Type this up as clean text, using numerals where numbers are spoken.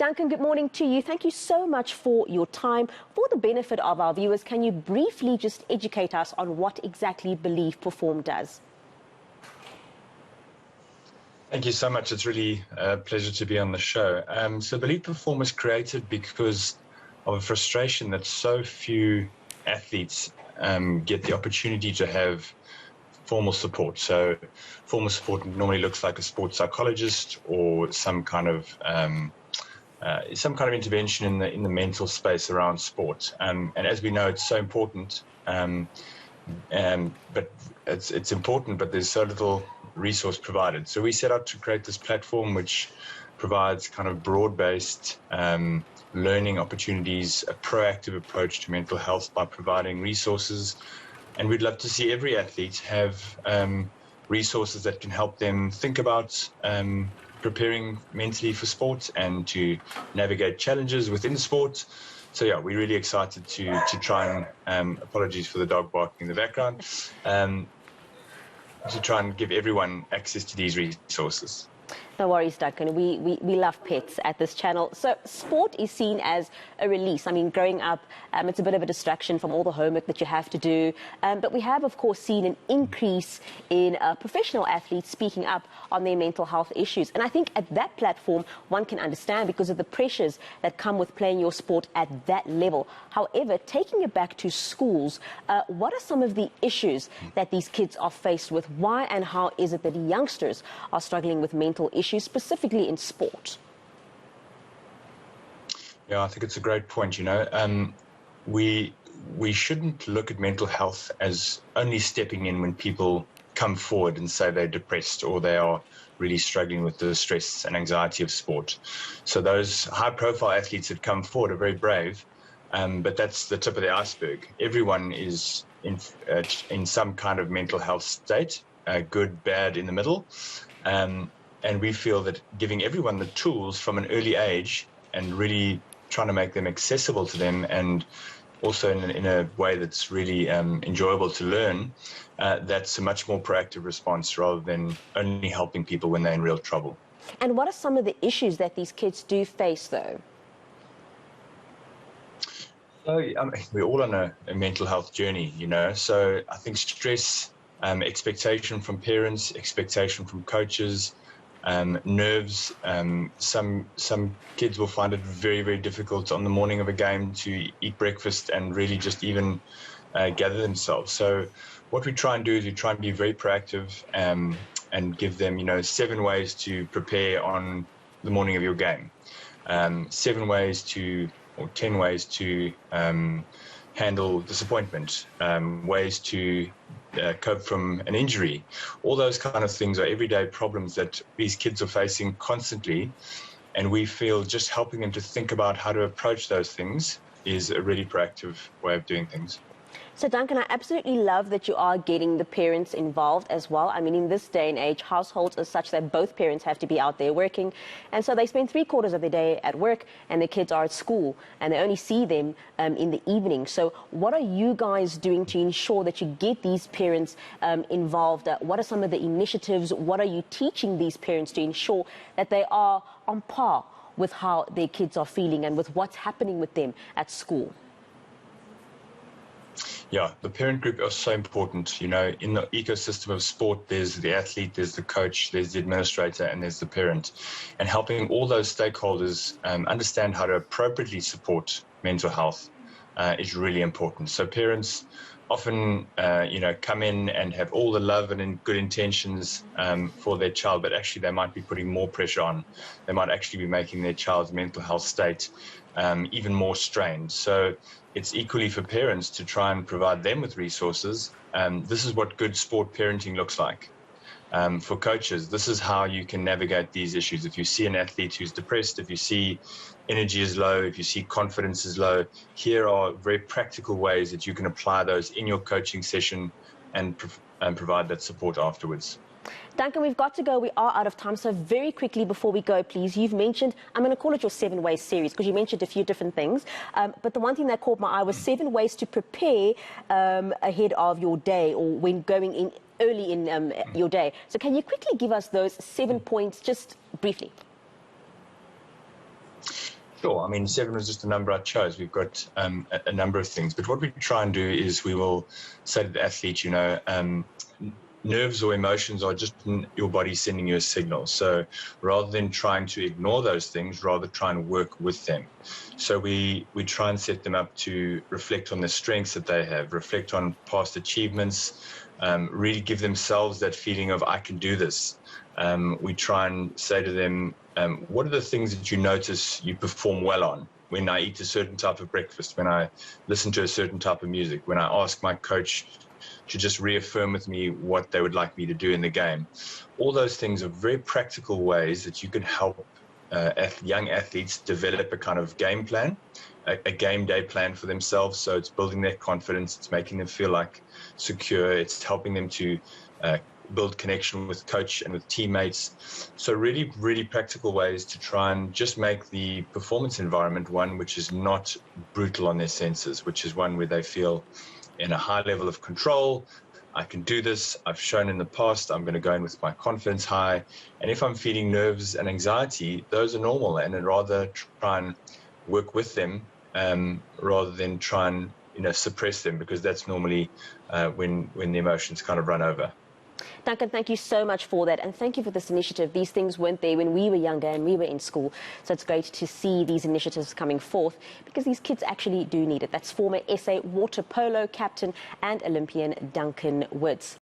Duncan, good morning to you. Thank you so much for your time. For the benefit of our viewers, can you briefly just educate us on what exactly Believe Perform does? Thank you so much. It's really a pleasure to be on the show. So Believe Perform was created because of a frustration that so few athletes get the opportunity to have formal support. So formal support normally looks like a sports psychologist or some kind of intervention in the mental space around sport. And as we know, it's so important. But it's important, but there's so little resource provided. So we set out to create this platform which provides kind of broad-based learning opportunities, a proactive approach to mental health by providing resources. And we'd love to see every athlete have resources that can help them think about preparing mentally for sport and to navigate challenges within sport. So yeah, we're really excited to try and, apologies for the dog barking in the background, to try and give everyone access to these resources. No worries, Duncan. We love pets at this channel. So sport is seen as a release. I mean, growing up, it's a bit of a distraction from all the homework that you have to do. But we have, of course, seen an increase in professional athletes speaking up on their mental health issues. And I think at that platform, one can understand because of the pressures that come with playing your sport at that level. However, taking it back to schools, what are some of the issues that these kids are faced with? Why and how is it that youngsters are struggling with mental issues, specifically in sport? Yeah, I think it's a great point. You know, we shouldn't look at mental health as only stepping in when people come forward and say they're depressed or they are really struggling with the stress and anxiety of sport. So those high-profile athletes that come forward are very brave, but that's the tip of the iceberg. Everyone is in some kind of mental health state, good, bad, in the middle. And we feel that giving everyone the tools from an early age and really trying to make them accessible to them and also in a way that's really enjoyable to learn, that's a much more proactive response rather than only helping people when they're in real trouble. And what are some of the issues that these kids do face, though? So we're all on a mental health journey, you know, so I think stress, expectation from parents, expectation from coaches, nerves. Some kids will find it very, very difficult on the morning of a game to eat breakfast and really just even gather themselves. So what we try and do is we try and be very proactive and give them, you know, 7 ways to prepare on the morning of your game, 7 ways to, or 10 ways to handle disappointment, ways to cope from an injury. All those kind of things are everyday problems that these kids are facing constantly, and we feel just helping them to think about how to approach those things is a really proactive way of doing things. So, Duncan, I absolutely love that you are getting the parents involved as well. I mean, in this day and age, households are such that both parents have to be out there working. And so they spend 3/4 of the day at work and the kids are at school and they only see them in the evening. So what are you guys doing to ensure that you get these parents involved? What are some of the initiatives? What are you teaching these parents to ensure that they are on par with how their kids are feeling and with what's happening with them at school? Yeah, the parent group are so important. You know, in the ecosystem of sport, there's the athlete, there's the coach, there's the administrator, and there's the parent. And helping all those stakeholders understand how to appropriately support mental health is really important. So parents often, come in and have all the love and good intentions for their child, but actually they might be putting more pressure on. They might actually be making their child's mental health state even more strained. So it's equally for parents to try and provide them with resources. This is what good sport parenting looks like. For coaches, this is how you can navigate these issues. If you see an athlete who's depressed, if you see energy is low, if you see confidence is low, here are very practical ways that you can apply those in your coaching session and provide that support afterwards. Duncan, we've got to go. We are out of time. So very quickly before we go, please, you've mentioned, I'm going to call it your 7 Ways series because you mentioned a few different things. But the one thing that caught my eye was 7 ways to prepare ahead of your day or when going in early in your day. So can you quickly give us those 7 points just briefly? Sure. I mean, 7 was just a number I chose. We've got a number of things. But what we try and do is we will say to the athlete, nerves or emotions are just your body sending you a signal. So rather than trying to ignore those things, rather try and work with them. So we try and set them up to reflect on the strengths that they have, reflect on past achievements, really give themselves that feeling of, I can do this. We try and say to them, what are the things that you notice you perform well on? When I eat a certain type of breakfast, when I listen to a certain type of music, when I ask my coach to just reaffirm with me what they would like me to do in the game. All those things are very practical ways that you can help young athletes develop a kind of game plan, a game day plan for themselves. So it's building their confidence, it's making them feel like secure, it's helping them to build connection with coach and with teammates. So really, really practical ways to try and just make the performance environment one which is not brutal on their senses, which is one where they feel in a high level of control. I can do this. I've shown in the past. I'm going to go in with my confidence high. And if I'm feeling nerves and anxiety, those are normal. And I'd rather try and work with them rather than try and suppress them, because that's normally when the emotions kind of run over. Duncan, thank you so much for that, and thank you for this initiative. These things weren't there when we were younger and we were in school, so it's great to see these initiatives coming forth, because these kids actually do need it. That's former SA Water Polo captain and Olympian Duncan Woods.